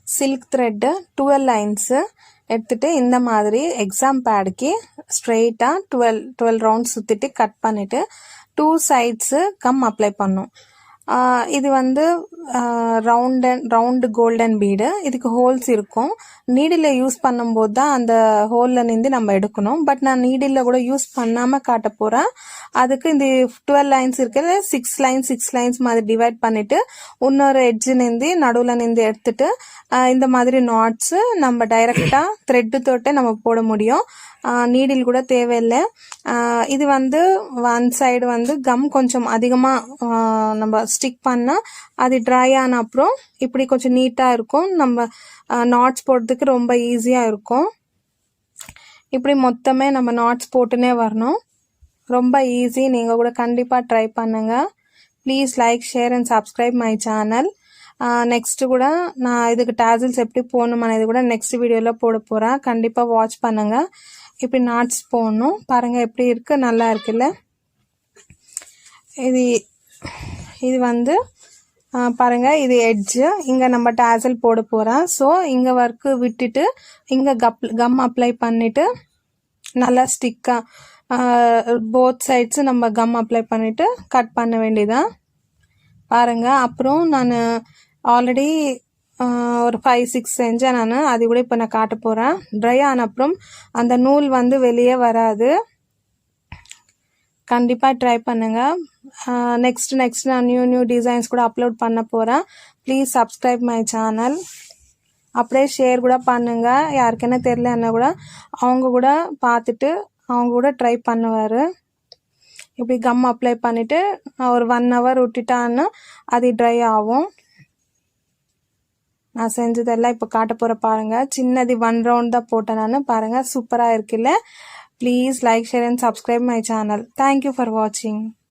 Silk thread 12 lines எடுத்துகிட்டு இந்த மாதிரி எக்ஸாம் பேடுக்கு ஸ்ட்ரெயிட்டாக 12 ரவுண்ட்ஸ் சுற்றிட்டு கட் பண்ணிவிட்டு 2 சைட்ஸு கம் அப்ளை பண்ணும். இது வந்து ரவுண்டு கோல்டன் பீடு. இதுக்கு ஹோல்ஸ் இருக்கும். நீடில் யூஸ் பண்ணும்போது தான் அந்த ஹோலில் நின்று நம்ம எடுக்கணும். பட் நான் நீடில் கூட யூஸ் பண்ணாமல் காட்ட போகிறேன். அதுக்கு இந்த 12 லைன்ஸ் இருக்கிற 6 லைன்ஸ் மாதிரி டிவைட் பண்ணிவிட்டு இன்னொரு எட்ஜு நின்று நடுவில் நின்று எடுத்துட்டு இந்த மாதிரி நாட்ஸு நம்ம டைரெக்டாக த்ரெட்டு தொட்டே நம்ம போட முடியும். நீடில் கூட தேவையில்லை. இது வந்து ஒன் சைடு வந்து கம் கொஞ்சம் அதிகமாக நம்ம ஸ்டிக் பண்ணால் அது ட்ரை ஆன அப்புறம் இப்படி கொஞ்சம் நீட்டாக இருக்கும். நம்ம நாட்ஸ் போடுறதுக்கு ரொம்ப ஈஸியாக இருக்கும். இப்படி மொத்தமே நம்ம நாட்ஸ் போட்டுனே வரணும். ரொம்ப ஈஸி. நீங்கள் கூட கண்டிப்பாக ட்ரை பண்ணுங்கள். Please like, share and subscribe my channel. Next கூட நான் இதுக்கு டேசல்ஸ் எப்படி போடணுமான இது கூட நெக்ஸ்ட் வீடியோவில் போட போகிறேன். கண்டிப்பாக வாட்ச் பண்ணுங்கள். இப்படி நாட்ஸ் போடணும். பாருங்கள் எப்படி இருக்குது, நல்லா இருக்குல்ல. இது வந்து பாருங்கள், இது எட்ஜு. இங்கே நம்ம டேசல் போட போகிறேன். ஸோ இங்கே ஒர்க்கு விட்டுட்டு இங்கே கம் அப்ளை பண்ணிவிட்டு நல்லா ஸ்டிக்காக போத் சைட்ஸு நம்ம கம் அப்ளை பண்ணிவிட்டு கட் பண்ண வேண்டியதான். பாருங்கள், அப்புறம் நான் ஆல்ரெடி ஒரு 5-6 செஞ்சேன் நான். அது கூட இப்போ நான் காட்ட போகிறேன். ட்ரை ஆன அப்புறம் அந்த நூல் வந்து வெளியே வராது. கண்டிப்பாக ட்ரை பண்ணுங்கள். நெக்ஸ்ட் நான் நியூ டிசைன்ஸ் கூட அப்லோட் பண்ண போகிறேன். Please subscribe my channel. அப்படியே ஷேர் கூட பண்ணுங்கள். யாருக்குன்னு தெரியலன்னா கூட அவங்க கூட பார்த்துட்டு அவங்க கூட ட்ரை பண்ணுவார். இப்படி கம் அப்ளை பண்ணிவிட்டு ஒரு 1 hour விட்டுட்டான்னா அது ட்ரை ஆகும். நான் செஞ்சதெல்லாம் இப்போ காட்ட போகிற பாருங்கள். சின்னது 1 ரவுண்ட் தான் போட்டேன் நான். பாருங்கள், சூப்பராக இருக்குல்ல. Please like, share and subscribe my channel. Thank you for வாட்சிங்.